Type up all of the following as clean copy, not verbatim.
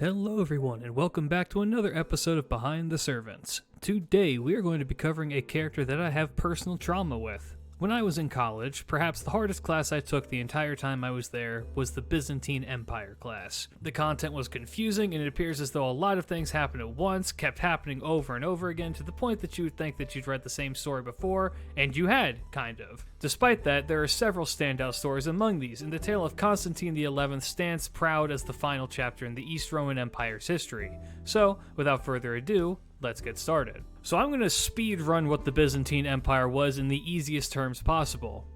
Hello everyone, and welcome back to another episode of Behind the Servants. Today we are going to be covering a character that I have personal trauma with. When I was in college, perhaps the hardest class I took the entire time I was there was the Byzantine Empire class. The content was confusing, and it appears as though a lot of things happened at once, kept happening over and over again, to the point that you would think that you'd read the same story before, and you had, kind of. Despite that, there are several standout stories among these, and the tale of Constantine XI stands proud as the final chapter in the East Roman Empire's history. So, without further ado, let's get started. So I'm going to speed run what the Byzantine Empire was in the easiest terms possible.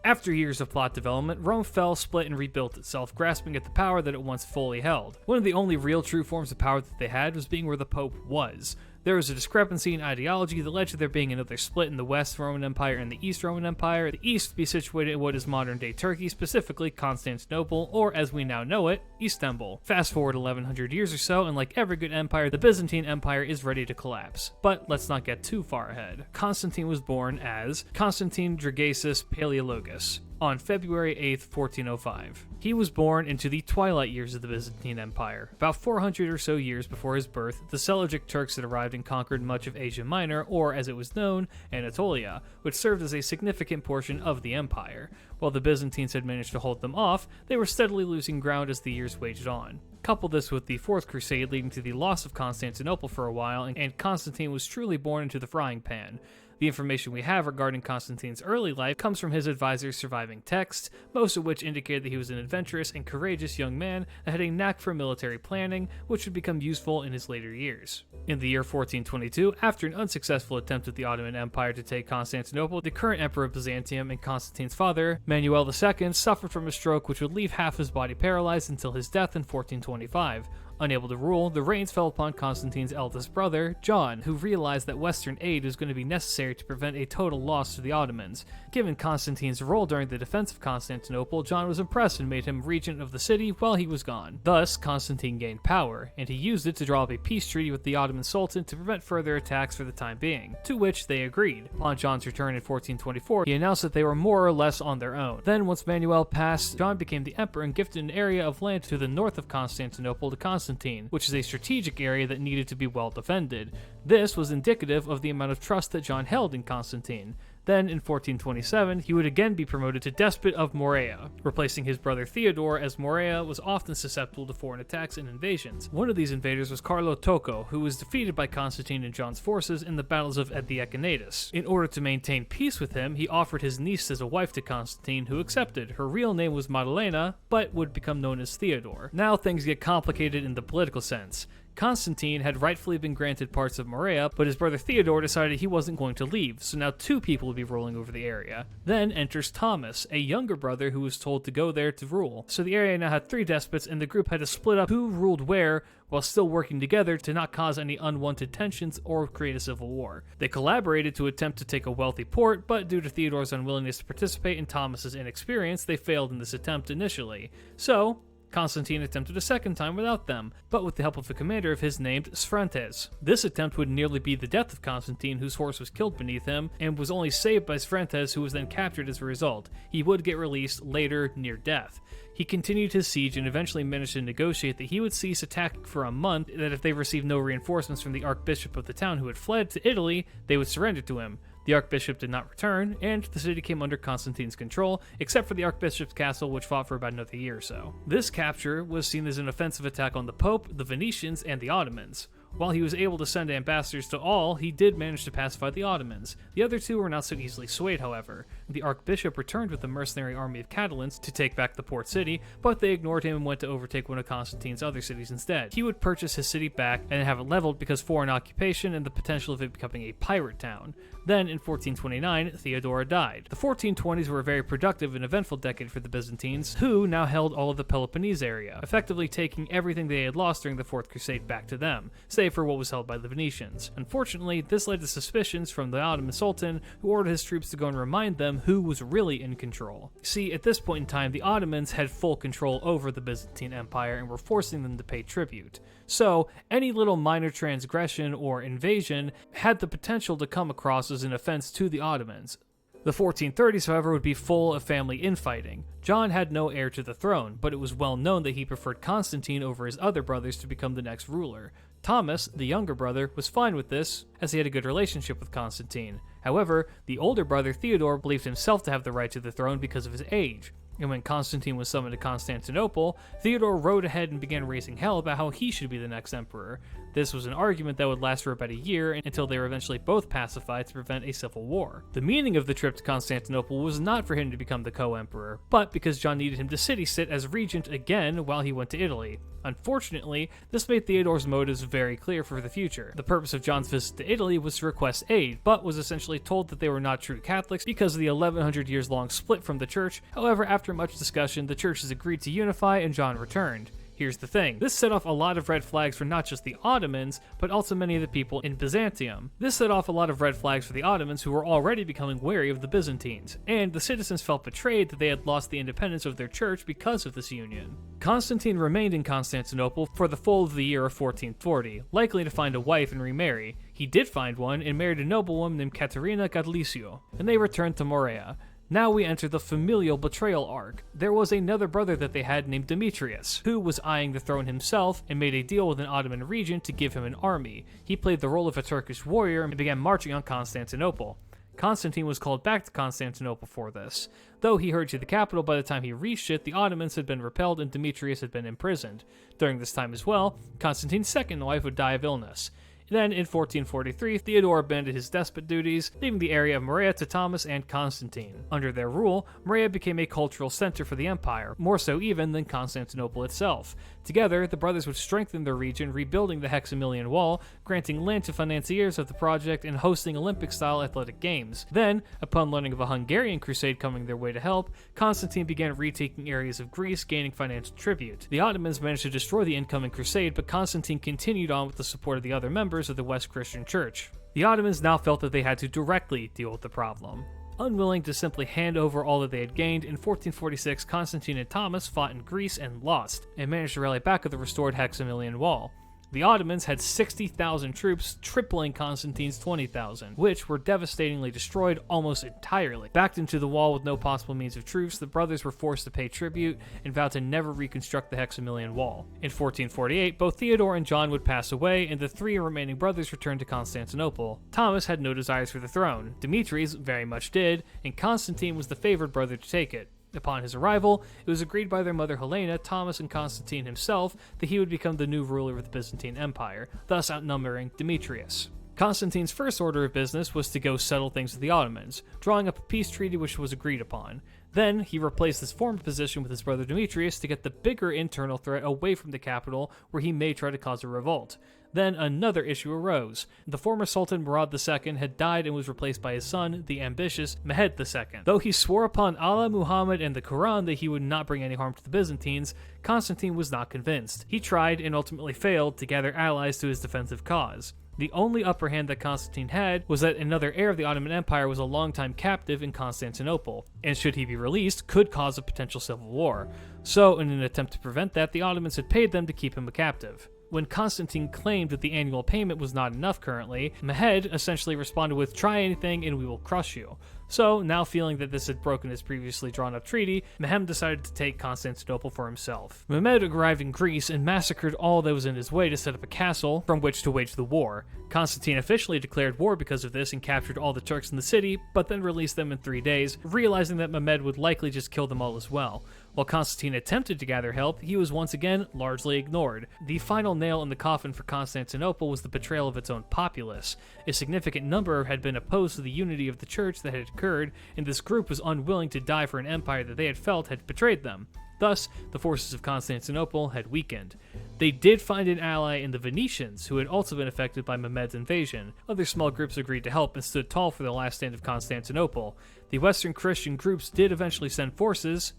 After years of plot development, Rome fell, split, and rebuilt itself, grasping at the power that it once fully held. One of the only real true forms of power that they had was being where the Pope was. There was a discrepancy in ideology that led to there being another split in the West Roman Empire and the East Roman Empire. The East would be situated in what is modern-day Turkey, specifically Constantinople, or as we now know it, Istanbul. Fast forward 1100 years or so, and like every good empire, the Byzantine Empire is ready to collapse. But let's not get too far ahead. Constantine was born as Constantine Dragasus Palaeologus on February 8th, 1405. He was born into the twilight years of the Byzantine Empire. About 400 or so years before his birth, the Seleucid Turks had arrived and conquered much of Asia Minor, or as it was known, Anatolia, which served as a significant portion of the empire. While the Byzantines had managed to hold them off, they were steadily losing ground as the years waged on. Couple this with the Fourth Crusade leading to the loss of Constantinople for a while, and Constantine was truly born into the frying pan. The information we have regarding Constantine's early life comes from his advisors' surviving texts, most of which indicated that he was an adventurous and courageous young man that had a knack for military planning, which would become useful in his later years. In the year 1422, after an unsuccessful attempt at the Ottoman Empire to take Constantinople, the current emperor of Byzantium and Constantine's father, Manuel II, suffered from a stroke which would leave half his body paralyzed until his death in 1425. Unable to rule, the reins fell upon Constantine's eldest brother, John, who realized that Western aid was going to be necessary to prevent a total loss to the Ottomans. Given Constantine's role during the defense of Constantinople, John was impressed and made him regent of the city while he was gone. Thus, Constantine gained power, and he used it to draw up a peace treaty with the Ottoman Sultan to prevent further attacks for the time being, to which they agreed. Upon John's return in 1424, he announced that they were more or less on their own. Then, once Manuel passed, John became the emperor and gifted an area of land to the north of Constantinople to Constantine, which is a strategic area that needed to be well defended. This was indicative of the amount of trust that John held in Constantine. Then, in 1427, he would again be promoted to despot of Morea, replacing his brother Theodore, as Morea was often susceptible to foreign attacks and invasions. One of these invaders was Carlo Tocco, who was defeated by Constantine and John's forces in the battles of the Echinatus. In order to maintain peace with him, he offered his niece as a wife to Constantine, who accepted. Her real name was Maddalena, but would become known as Theodore. Now things get complicated in the political sense. Constantine had rightfully been granted parts of Morea, but his brother Theodore decided he wasn't going to leave, so now two people would be ruling over the area. Then enters Thomas, a younger brother who was told to go there to rule. So the area now had three despots, and the group had to split up who ruled where, while still working together to not cause any unwanted tensions or create a civil war. They collaborated to attempt to take a wealthy port, but due to Theodore's unwillingness to participate and Thomas's inexperience, they failed in this attempt initially. So Constantine attempted a second time without them, but with the help of a commander of his named Sphrantes. This attempt would nearly be the death of Constantine, whose horse was killed beneath him, and was only saved by Sphrantes, who was then captured as a result. He would get released later, near death. He continued his siege and eventually managed to negotiate that he would cease attacking for a month, that if they received no reinforcements from the archbishop of the town who had fled to Italy, they would surrender to him. The archbishop did not return, and the city came under Constantine's control, except for the archbishop's castle, which fought for about another year or so. This capture was seen as an offensive attack on the Pope, the Venetians, and the Ottomans. While he was able to send ambassadors to all, he did manage to pacify the Ottomans. The other two were not so easily swayed, however. The archbishop returned with a mercenary army of Catalans to take back the port city, but they ignored him and went to overtake one of Constantine's other cities instead. He would purchase his city back and have it leveled because foreign occupation and the potential of it becoming a pirate town. Then, in 1429, Theodora died. The 1420s were a very productive and eventful decade for the Byzantines, who now held all of the Peloponnese area, effectively taking everything they had lost during the Fourth Crusade back to them, save for what was held by the Venetians. Unfortunately, this led to suspicions from the Ottoman Sultan, who ordered his troops to go and remind them who was really in control. See, at this point in time, the Ottomans had full control over the Byzantine Empire and were forcing them to pay tribute. So, any little minor transgression or invasion had the potential to come across as an offense to the Ottomans. The 1430s, however, would be full of family infighting. John had no heir to the throne, but it was well known that he preferred Constantine over his other brothers to become the next ruler. Thomas, the younger brother, was fine with this, as he had a good relationship with Constantine. However, the older brother Theodore believed himself to have the right to the throne because of his age. And when Constantine was summoned to Constantinople, Theodore rode ahead and began raising hell about how he should be the next emperor. This was an argument that would last for about a year until they were eventually both pacified to prevent a civil war. The meaning of the trip to Constantinople was not for him to become the co-emperor, but because John needed him to city-sit as regent again while he went to Italy. Unfortunately, this made Theodore's motives very clear for the future. The purpose of John's visit to Italy was to request aid, but was essentially told that they were not true Catholics because of the 1100 years long split from the church. However, after much discussion, the churches agreed to unify and John returned. Here's the thing, this set off a lot of red flags for not just the Ottomans, but also many of the people in Byzantium. This set off a lot of red flags for the Ottomans, who were already becoming wary of the Byzantines, and the citizens felt betrayed that they had lost the independence of their church because of this union. Constantine remained in Constantinople for the full of the year of 1440, likely to find a wife and remarry. He did find one and married a noblewoman named Caterina Gadlisio, and they returned to Morea. Now we enter the familial betrayal arc. There was another brother that they had named Demetrius, who was eyeing the throne himself and made a deal with an Ottoman regent to give him an army. He played the role of a Turkish warrior and began marching on Constantinople. Constantine was called back to Constantinople for this. Though he hurried to the capital, by the time he reached it, the Ottomans had been repelled and Demetrius had been imprisoned. During this time as well, Constantine's second wife would die of illness. Then, in 1443, Theodore abandoned his despot duties, leaving the area of Morea to Thomas and Constantine. Under their rule, Morea became a cultural center for the empire, more so even than Constantinople itself. Together, the brothers would strengthen their region, rebuilding the Hexamilian Wall, granting land to financiers of the project, and hosting Olympic-style athletic games. Then, upon learning of a Hungarian crusade coming their way to help, Constantine began retaking areas of Greece, gaining financial tribute. The Ottomans managed to destroy the incoming crusade, but Constantine continued on with the support of the other members of the West Christian Church. The Ottomans now felt that they had to directly deal with the problem. Unwilling to simply hand over all that they had gained, in 1446 Constantine and Thomas fought in Greece and lost, and managed to rally back at the restored Hexamilian Wall. The Ottomans had 60,000 troops, tripling Constantine's 20,000, which were devastatingly destroyed almost entirely. Backed into the wall with no possible means of truce, the brothers were forced to pay tribute and vowed to never reconstruct the Hexamilian Wall. In 1448, both Theodore and John would pass away, and the three remaining brothers returned to Constantinople. Thomas had no desires for the throne, Demetrius very much did, and Constantine was the favored brother to take it. Upon his arrival, it was agreed by their mother Helena, Thomas, and Constantine himself that he would become the new ruler of the Byzantine Empire, thus outnumbering Demetrius. Constantine's first order of business was to go settle things with the Ottomans, drawing up a peace treaty which was agreed upon. Then, he replaced his former position with his brother Demetrius to get the bigger internal threat away from the capital, where he may try to cause a revolt. Then another issue arose. The former Sultan Murad II had died and was replaced by his son, the ambitious Mehmed II. Though he swore upon Allah, Muhammad, and the Quran that he would not bring any harm to the Byzantines, Constantine was not convinced. He tried, and ultimately failed, to gather allies to his defensive cause. The only upper hand that Constantine had was that another heir of the Ottoman Empire was a longtime captive in Constantinople, and should he be released, could cause a potential civil war. So, in an attempt to prevent that, the Ottomans had paid them to keep him a captive. When Constantine claimed that the annual payment was not enough currently, Mehmed essentially responded with, "Try anything and we will crush you." So, now feeling that this had broken his previously drawn-up treaty, Mehmed decided to take Constantinople for himself. Mehmed arrived in Greece and massacred all that was in his way to set up a castle from which to wage the war. Constantine officially declared war because of this and captured all the Turks in the city, but then released them in 3 days, realizing that Mehmed would likely just kill them all as well. While Constantine attempted to gather help, he was once again largely ignored. The final nail in the coffin for Constantinople was the betrayal of its own populace. A significant number had been opposed to the unity of the church that had occurred, and this group was unwilling to die for an empire that they had felt had betrayed them. Thus, the forces of Constantinople had weakened. They did find an ally in the Venetians, who had also been affected by Mehmed's invasion. Other small groups agreed to help and stood tall for the last stand of Constantinople. The Western Christian groups did eventually send forces,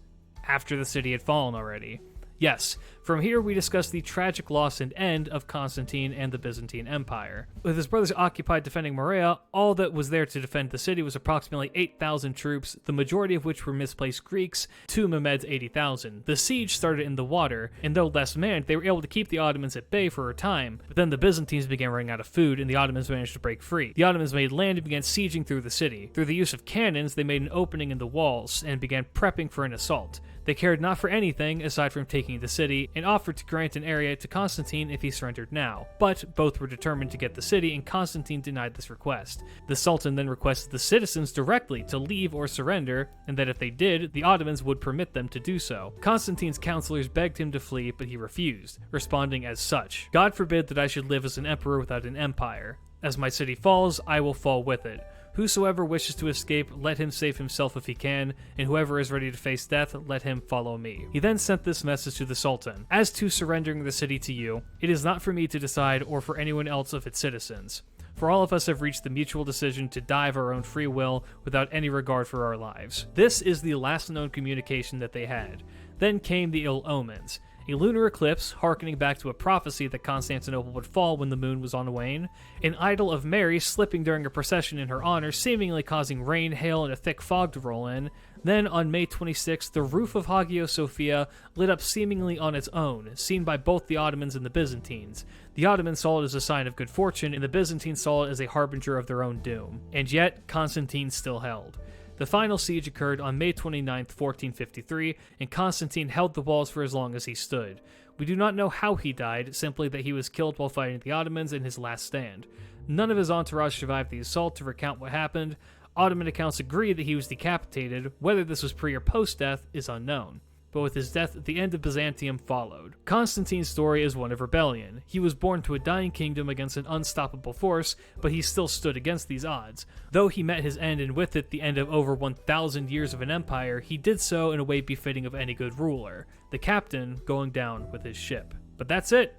after the city had fallen already. Yes, from here we discuss the tragic loss and end of Constantine and the Byzantine Empire. With his brothers occupied defending Morea, all that was there to defend the city was approximately 8,000 troops, the majority of which were misplaced Greeks, to Mehmed's 80,000. The siege started in the water, and though less manned, they were able to keep the Ottomans at bay for a time, but then the Byzantines began running out of food, and the Ottomans managed to break free. The Ottomans made land and began sieging through the city. Through the use of cannons, they made an opening in the walls, and began prepping for an assault. They cared not for anything aside from taking the city, and offered to grant an area to Constantine if he surrendered now. But both were determined to get the city, and Constantine denied this request. The Sultan then requested the citizens directly to leave or surrender, and that if they did, the Ottomans would permit them to do so. Constantine's counselors begged him to flee, but he refused, responding as such: "God forbid that I should live as an emperor without an empire. As my city falls, I will fall with it. Whosoever wishes to escape, let him save himself if he can, and whoever is ready to face death, let him follow me." He then sent this message to the Sultan: "As to surrendering the city to you, it is not for me to decide or for anyone else of its citizens. For all of us have reached the mutual decision to die of our own free will without any regard for our lives." This is the last known communication that they had. Then came the ill omens. A lunar eclipse, harkening back to a prophecy that Constantinople would fall when the moon was on the wane, an idol of Mary slipping during a procession in her honor, seemingly causing rain, hail, and a thick fog to roll in. Then, on May 26th, the roof of Hagia Sophia lit up seemingly on its own, seen by both the Ottomans and the Byzantines. The Ottomans saw it as a sign of good fortune, and the Byzantines saw it as a harbinger of their own doom. And yet, Constantine still held. The final siege occurred on May 29, 1453, and Constantine held the walls for as long as he stood. We do not know how he died, simply that he was killed while fighting the Ottomans in his last stand. None of his entourage survived the assault to recount what happened. Ottoman accounts agree that he was decapitated. Whether this was pre or post-death is unknown. But with his death, the end of Byzantium followed. Constantine's story is one of rebellion. He was born to a dying kingdom against an unstoppable force, but he still stood against these odds. Though he met his end and with it the end of over 1,000 years of an empire, he did so in a way befitting of any good ruler, the captain going down with his ship. But that's it.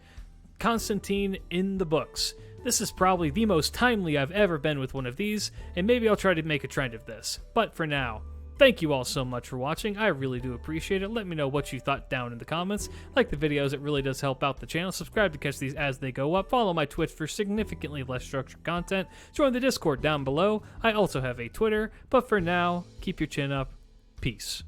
Constantine in the books. This is probably the most timely I've ever been with one of these, and maybe I'll try to make a trend of this. But for now, thank you all so much for watching. I really do appreciate it. Let me know what you thought down in the comments. Like the videos, it really does help out the channel. Subscribe to catch these as they go up. Follow my Twitch for significantly less structured content. Join the Discord down below. I also have a Twitter. But for now, keep your chin up. Peace.